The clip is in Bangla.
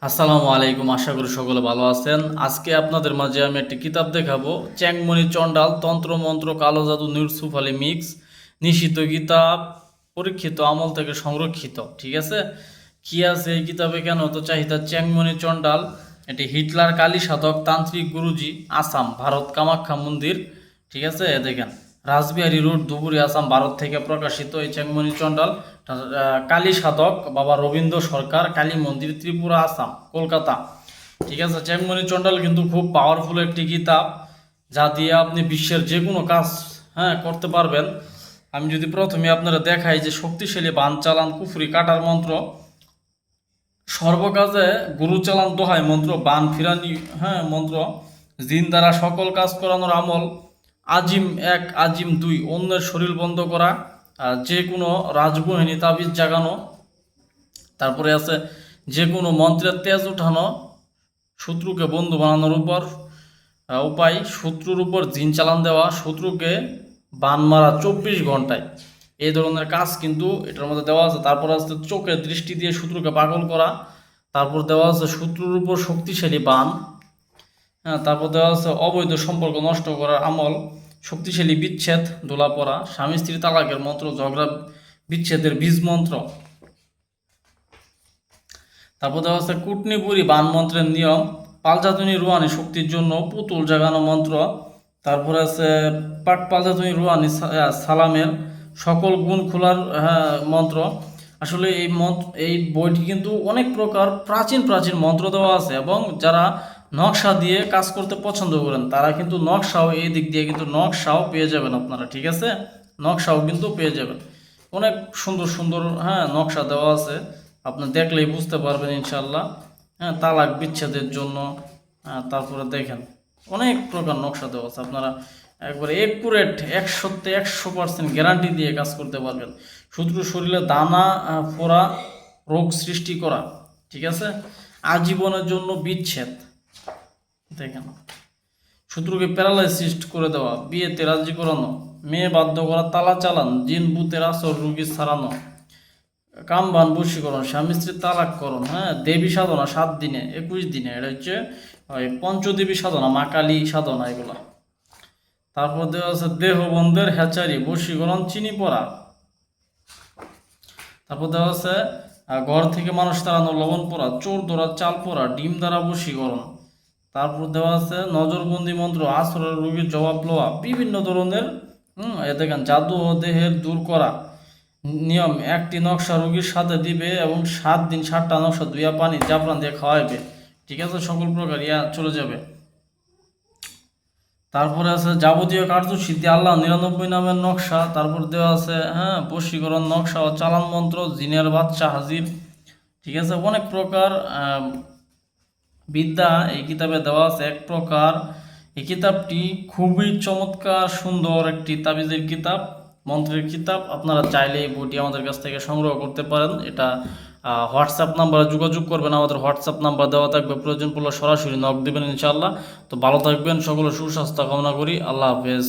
আসসালামু আলাইকুম, আশা করি সকলে ভালো আছেন। আজকে আপনাদের মাঝে আমি একটি কিতাব দেখাবো, চ্যাংমণি চণ্ডাল তন্ত্র মন্ত্র কালো জাদু ইউসুফ আলী মিক্স। নিষিদ্ধ কিতাব, পরীক্ষিত আমল থেকে সংরক্ষিত। ঠিক আছে, কি আছে এই কিতাবে, কেন তো চাহিদা? চ্যাংমণি চণ্ডাল, এটি হিটলার কালী সাধক তান্ত্রিক গুরুজি, আসাম, ভারত, কামাখ্যা মন্দির। ঠিক আছে, দেখেন, রাসবিহারী রোড, ধুবুরি, আসাম, ভারত থেকে প্রকাশিত এই চ্যাংমণি চণ্ডাল। কালী সাধক বাবা রবীন্দ্র সরকার, কালী মন্দির, ত্রিপুরা, আসাম, কলকাতা। ঠিক আছে, চ্যাংমণি চণ্ডাল কিন্তু খুব পাওয়ারফুল একটি কিতাব, যা দিয়ে আপনি বিশ্বের যে কোনো কাজ করতে পারবেন। আমি যদি প্রথমে আপনারা দেখাই যে শক্তিশালী বান চালান কুফরি কাটার মন্ত্র, সর্বকাজে গুরু চালান দোহাই মন্ত্র, বান ফিরানি মন্ত্র, জিন দ্বারা সকল কাজ করানোর আমল, আজিম এক, আজিম দুই, অন্যের শরীর বন্ধ করা, যে কোনো রাজগোহিনী তাবিজ জাগানো, তারপরে আছে যে কোনো মন্ত্রের তেজ উঠানো, শত্রুকে বন্ধু বানানোর উপর উপায়, শত্রুর উপর জিন চালান দেওয়া, শত্রুকে বান মারা 24 ঘন্টায়, এই ধরনের কাজ কিন্তু এটার মধ্যে দেওয়া আছে। তারপর আছে চোখের দৃষ্টি দিয়ে শত্রুকে পাগল করা, তারপর দেওয়া আছে শত্রুর উপর শক্তিশালী বান, তারপর দেওয়া আছে অবৈধ সম্পর্ক নষ্ট করার আমল, শক্তিশালী বিচ্ছেদ, দোলা পড়া, স্বামী স্ত্রী তালাকের মন্ত্র, ঝগড়া বিচ্ছেদের বীজ মন্ত্র। তারপর দেওয়া আছে কুটনিপুরি বান মন্ত্রের নিয়ম, পালজাতুনি রুহানি শক্তির জন্য পুতুল জাগানো মন্ত্র। তারপরে আছে পাট পালজাতুনি রুহানি সালামের সকল গুণ খোলার মন্ত্র। আসলে এই বইটি কিন্তু অনেক প্রকার প্রাচীন প্রাচীন মন্ত্র দেওয়া আছে, এবং যারা নকশা দিয়ে কাজ করতে পছন্দ করেন তারা কিন্তু নকশাও, এই দিক দিয়ে কিন্তু নকশাও পেয়ে যাবেন আপনারা। ঠিক আছে, নকশাও কিন্তু পেয়ে যাবেন, অনেক সুন্দর সুন্দর নকশা দেওয়া আছে, আপনি দেখলেই বুঝতে পারবেন ইনশাল্লাহ। তালাক বিচ্ছেদের জন্য, তারপরে দেখেন অনেক প্রকার নকশা দেওয়া আছে, আপনারা একবারে একুরেট 100% গ্যারান্টি দিয়ে কাজ করতে পারবেন। শত্রুর শরীরে দানা ফোড়া, রোগ সৃষ্টি করা, ঠিক আছে, আজীবনের জন্য বিচ্ছেদ, দেখেন, শত্রুকে প্যারালাইসিস করে দেওয়া, বিয়েতে রাজি করানো, মেয়ে বাধ্য করা, তালা চালান, জিন ভূতের আসর, রুগী ছাড়ানো, কামবান বশীকরণ, স্বামী স্ত্রীর তালাককরণ, দেবী সাধনা 7 দিনে 21 দিনে, এটা হচ্ছে ওই পঞ্চদেবী সাধনা, মা কালী সাধনা, এগুলা। তারপর দেওয়া আছে দেহবন্ধের হ্যাচারি, বশীকরণ, চিনি পড়া। তারপর দেওয়া আছে ঘর থেকে মানুষ তাড়ানো, লবণ পড়া, চোর ধরা, চাল পড়া, ডিম দ্বারা বশীকরণ। তারপর দেওয়া আছে নজরবন্দি মন্ত্র, আসরের রোগীর জবাব লওয়া, বিভিন্ন ধরনের দেখেন জাদু ও দেহের দূর করা নিয়ম, একটি নকশা রোগীর সাথে দিবে এবং 7 দিন 7টা নকশা ধুইয়া পানি জাফরান দিয়ে খাওয়াইবে। ঠিক আছে, সকল প্রকার চলে যাবে। তারপরে আছে যাবতীয় কার্যসিদ্ধি, আল্লাহ 99 নামের নকশা। তারপর দেওয়া আছে বশীকরণ নকশা ও চালান মন্ত্র, জিনের বাচ্চা হাজির। ঠিক আছে, অনেক প্রকার বিদ্যা এই কিতাবে দেওয়া আছে। এক প্রকার এই কিতাবটি খুবই চমৎকার সুন্দর একটি তাবিজের কিতাব, মন্ত্রের কিতাব। আপনারা চাইলে এই বইটি আমাদের কাছ থেকে সংগ্রহ করতে পারেন। এটা হোয়াটসঅ্যাপ নাম্বারে যোগাযোগ করবেন, আমাদের হোয়াটসঅ্যাপ নাম্বার দেওয়া থাকবে, প্রয়োজন পড়লে সরাসরি নক দেবেন ইনশাআল্লাহ। তো ভালো থাকবেন, সকলের সুস্বাস্থ্য কামনা করি। আল্লাহ হাফেজ।